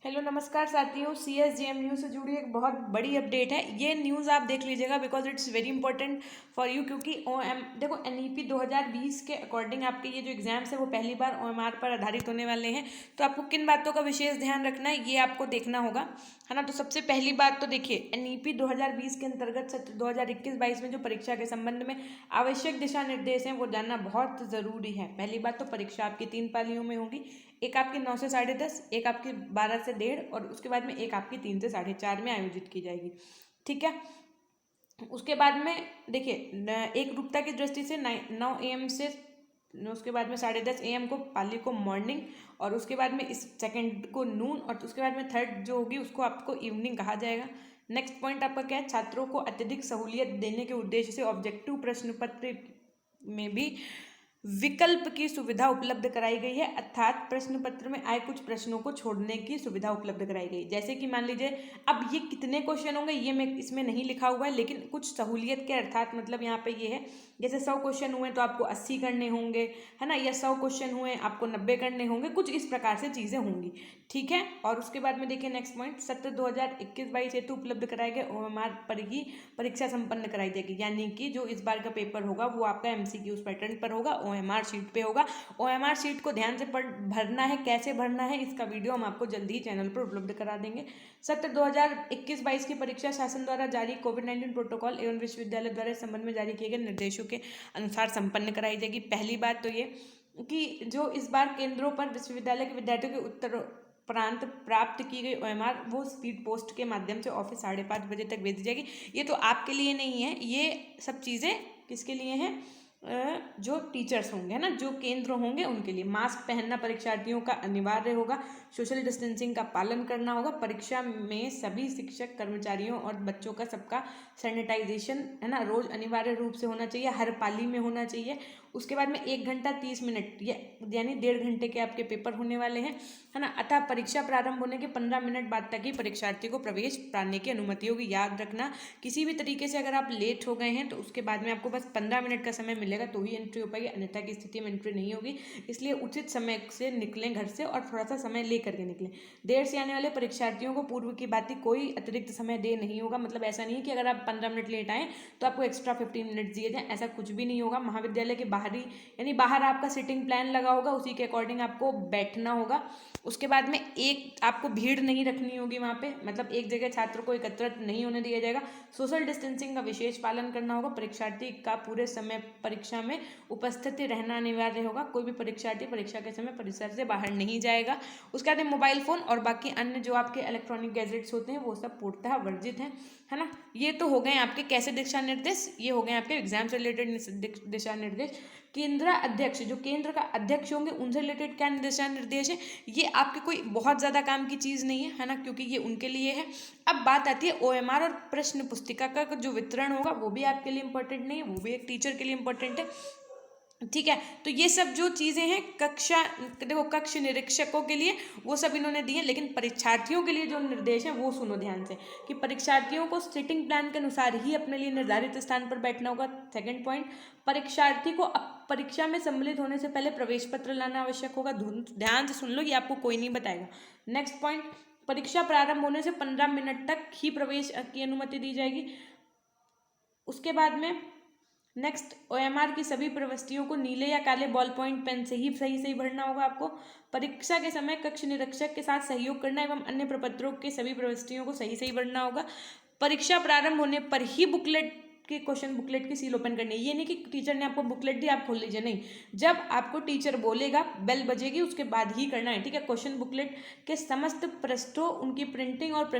Hello नमस्कार साथियों, CSGM news से जुड़ी एक बहुत बड़ी अपडेट है। ये न्यूज़ आप देख लीजिएगा because it's very important for you, क्योंकि देखो NEP 2020 के अकॉर्डिंग आपके ये जो एग्जाम्स है वो पहली बार OMR पर आधारित होने वाले हैं। तो आपको किन बातों का विशेष ध्यान रखना है ये आपको देखना होगा, है ना। तो सबसे पहली बात तो देखिए, NEP 2020 के अंतर्गत सत्र 2021-22 में जो परीक्षा के संबंध में आवश्यक दिशा निर्देश हैं वो जानना बहुत ज़रूरी है। पहली बात तो परीक्षा आपकी 3 पालियों में होगी। एक आपकी 9 से 10:30, एक आपकी 12 से 1:30 और उसके बाद में एक आपकी 3 से 4:30 में आयोजित की जाएगी। ठीक है। उसके बाद में देखिए, एक रूपता की दृष्टि से 9 AM से उसके बाद में 10:30 AM को पाली को मॉर्निंग, और उसके बाद में इस सेकंड को नून, और उसके बाद में थर्ड जो होगी उसको आपको इवनिंग कहा जाएगा। नेक्स्ट पॉइंट आपका क्या है, छात्रों को अत्यधिक सहूलियत देने के उद्देश्य से ऑब्जेक्टिव प्रश्न पत्र में भी विकल्प की सुविधा उपलब्ध कराई गई है, अर्थात प्रश्न पत्र में आए कुछ प्रश्नों को छोड़ने की सुविधा उपलब्ध कराई गई। जैसे कि मान लीजिए, अब ये कितने क्वेश्चन होंगे ये मैं इसमें नहीं लिखा हुआ है, लेकिन कुछ सहूलियत के अर्थात मतलब यहाँ पे ये है, जैसे 100 क्वेश्चन हुए तो आपको 80 करने होंगे, है ना, या 100 क्वेश्चन हुए आपको 90 करने होंगे, कुछ इस प्रकार से चीज़ें होंगी। ठीक है। और उसके बाद में देखिए नेक्स्ट पॉइंट, सत्र 2021-22 हेतु उपलब्ध कराए गए OMR पर ही परीक्षा संपन्न कराई जाएगी। यानी कि जो इस बार का पेपर होगा वो आपका MCQ पैटर्न पर होगा, OMR शीट पे होगा। OMR शीट को ध्यान से भरना है, कैसे भरना है इसका वीडियो हम आपको जल्दी ही चैनल पर उपलब्ध करा देंगे। सत्र 2021-22 की परीक्षा शासन द्वारा जारी कोविड-19 प्रोटोकॉल एवं विश्वविद्यालय द्वारा इस संबंध में जारी किए गए निर्देशों के अनुसार संपन्न कराई जाएगी। पहली बात तो ये कि जो इस बार केंद्रों पर विश्वविद्यालय के विद्यार्थियों के उत्तर प्रांत प्राप्त की गई OMR वो स्पीड पोस्ट के माध्यम से ऑफिस 5:30 बजे तक भेज दी जाएगी। ये तो आपके लिए नहीं है, ये सब चीज़ें किसके लिए हैं, जो टीचर्स होंगे, है ना, जो केंद्र होंगे उनके लिए। मास्क पहनना परीक्षार्थियों का अनिवार्य होगा, सोशल डिस्टेंसिंग का पालन करना होगा। परीक्षा में सभी शिक्षक कर्मचारियों और बच्चों का सबका सैनिटाइजेशन, है ना, रोज अनिवार्य रूप से होना चाहिए, हर पाली में होना चाहिए। उसके बाद में 1 घंटा 30 मिनट यानी 1.5 घंटे के आपके पेपर होने वाले हैं, है ना। अतः परीक्षा प्रारंभ होने के 15 मिनट बाद तक ही परीक्षार्थी को प्रवेश पाने की अनुमति होगी। याद रखना, किसी भी तरीके से अगर आप लेट हो गए हैं तो उसके बाद में आपको बस 15 मिनट का समय मिलेगा तो ही एंट्री हो पाएगी, अन्यथा की स्थिति में एंट्री नहीं होगी। इसलिए उचित समय से निकलें घर से, और थोड़ा सा समय ले करके निकलें। देर से आने वाले परीक्षार्थियों को पूर्व की बात कोई अतिरिक्त समय दे नहीं होगा। मतलब ऐसा नहीं है कि अगर आप 15 मिनट लेट आए तो आपको एक्स्ट्रा 15 मिनट दिए जाए, ऐसा कुछ भी नहीं होगा। महाविद्यालय के बाहरी यानी बाहर आपका सिटिंग प्लान लगा होगा, उसी के अकॉर्डिंग आपको बैठना होगा। उसके बाद में एक आपको भीड़ नहीं रखनी होगी वहाँ पे, मतलब एक जगह छात्र को एकत्रित नहीं होने दिया जाएगा। सोशल डिस्टेंसिंग का विशेष पालन करना होगा। परीक्षार्थी का पूरे समय परीक्षा में उपस्थित रहना अनिवार्य होगा। कोई भी परीक्षार्थी परीक्षा के समय परिसर से बाहर नहीं जाएगा। उसके बाद मोबाइल फोन और बाकी अन्य जो आपके इलेक्ट्रॉनिक गैजेट्स होते हैं वो सब पूर्णतः वर्जित हैं, है ना। ये तो हो गए आपके कैसे दिशा निर्देश, ये हो गए आपके एग्जाम से रिलेटेड दिशा निर्देश। केंद्र अध्यक्ष, जो केंद्र का अध्यक्ष होंगे उनसे रिलेटेड क्या दिशा निर्देश है, ये आपके कोई बहुत ज़्यादा काम की चीज़ नहीं है ना, क्योंकि ये उनके लिए है। अब बात आती है OMR और प्रश्न पुस्तिका का जो वितरण होगा वो भी आपके लिए इंपॉर्टेंट नहीं है, वो भी एक टीचर के लिए इंपॉर्टेंट है। ठीक है। तो ये सब जो चीज़ें हैं कक्षा, देखो कक्ष निरीक्षकों के लिए वो सब इन्होंने दिए, लेकिन परीक्षार्थियों के लिए जो निर्देश हैं वो सुनो ध्यान से, कि परीक्षार्थियों को सिटिंग प्लान के अनुसार ही अपने लिए निर्धारित स्थान पर बैठना होगा। सेकंड पॉइंट, परीक्षार्थी को परीक्षा में सम्मिलित होने से पहले प्रवेश पत्र लाना आवश्यक होगा। ध्यान से सुन लो, ये आपको कोई नहीं बताएगा। नेक्स्ट पॉइंट, परीक्षा प्रारंभ होने से 15 मिनट तक ही प्रवेश की अनुमति दी जाएगी। उसके बाद में नेक्स्ट, OMR की सभी प्रविष्टियों को नीले या काले बॉल पॉइंट पेन से ही सही भरना होगा आपको। परीक्षा के समय कक्ष निरीक्षक के साथ सहयोग करना एवं अन्य प्रपत्रों के सभी प्रविष्टियों को सही भरना होगा। परीक्षा प्रारंभ होने पर ही बुकलेट के क्वेश्चन बुकलेट की सील ओपन करनी है। ये नहीं कि टीचर ने आपको बुकलेट दी आप खोल लीजिए, नहीं, जब आपको टीचर बोलेगा बेल बजेगी उसके बाद ही करना है। ठीक है। क्वेश्चन बुकलेट के समस्त पृष्ठों, उनकी प्रिंटिंग और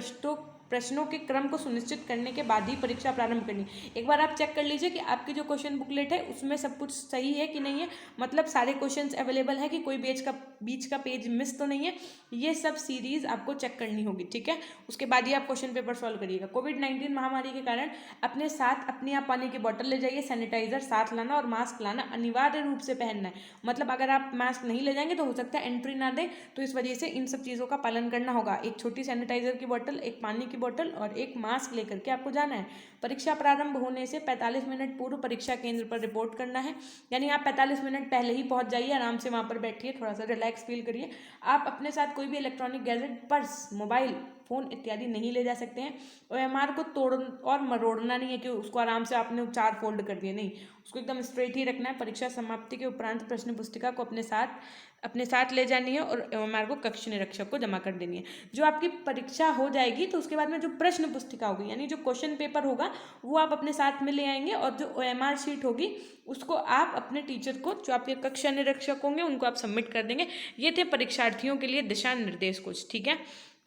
प्रश्नों के क्रम को सुनिश्चित करने के बाद ही परीक्षा प्रारंभ करनी। एक बार आप चेक कर लीजिए कि आपकी जो क्वेश्चन बुकलेट है उसमें सब कुछ सही है कि नहीं है, मतलब सारे क्वेश्चंस अवेलेबल है कि कोई बीच का पेज मिस तो नहीं है, ये सब सीरीज आपको चेक करनी होगी। ठीक है। उसके बाद ही आप क्वेश्चन पेपर सॉल्व करिएगा। कोविड-19 महामारी के कारण अपने साथ अपनी आप पानी की बोतल ले जाइए, सैनिटाइजर साथ लाना और मास्क लाना अनिवार्य रूप से पहनना है। मतलब अगर आप मास्क नहीं ले जाएंगे तो हो सकता है एंट्री ना दें, तो इस वजह से इन सब चीज़ों का पालन करना होगा। एक छोटी सैनिटाइजर की बोतल, एक पानी की की बोतल और एक मास्क लेकर के आपको जाना है। परीक्षा प्रारंभ होने से 45 मिनट पूर्व परीक्षा केंद्र पर रिपोर्ट करना है, यानी आप 45 मिनट पहले ही पहुंच जाइए, आराम से वहाँ पर बैठिए, थोड़ा सा रिलैक्स फील करिए। आप अपने साथ कोई भी electronic gadget, purse, mobile phone इत्यादि नहीं ले जा सकते हैं। ओएमआर को तोड़ और मरोड़ना नहीं है कि उसको आराम से आपने 4 फोल्ड कर दिए, नहीं, उसको एकदम स्ट्रेट ही रखना है। परीक्षा समाप्ति के उपरांत प्रश्न पुस्तिका को अपने साथ ले जानी है और ओएमआर को कक्ष निरीक्षक को जमा कर देनी है। जो आपकी परीक्षा हो जाएगी तो उसके बाद में जो प्रश्न पुस्तिका होगी, यानी जो क्वेश्चन पेपर होगा, वो आप अपने साथ में ले आएंगे और जो ओएमआर शीट होगी उसको आप अपने टीचर को, जो आपके कक्षा निरीक्षक होंगे, उनको आप सबमिट कर देंगे। ये थे परीक्षार्थियों के लिए दिशा निर्देश कुछ, ठीक है।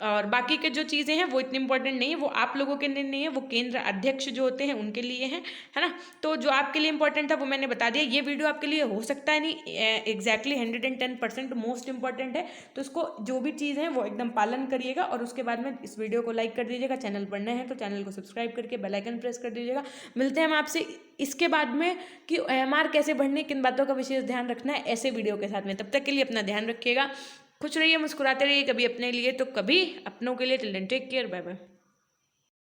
और बाकी के जो चीज़ें हैं वो इतनी इंपॉर्टेंट नहीं है, वो आप लोगों के लिए नहीं है, वो केंद्र अध्यक्ष जो होते हैं उनके लिए हैं, है ना। तो जो आपके लिए इंपॉर्टेंट था वो मैंने बता दिया। ये वीडियो आपके लिए हो सकता है नहीं एग्जैक्टली 110% मोस्ट इंपॉर्टेंट है, तो इसको जो भी चीज़ है वो एकदम पालन करिएगा और उसके बाद में इस वीडियो को लाइक कर दीजिएगा। चैनल पर नए हैं तो चैनल को सब्सक्राइब करके बेल आइकन प्रेस कर दीजिएगा। मिलते हैं हम आपसे इसके बाद में कि ओएमआर कैसे बढ़ने, किन बातों का विशेष ध्यान रखना है, ऐसे वीडियो के साथ में। तब तक के लिए अपना ध्यान रखिएगा, खुश रहिए, मुस्कुराते रहिए, कभी अपने लिए तो कभी अपनों के लिए। Till then take care, bye bye.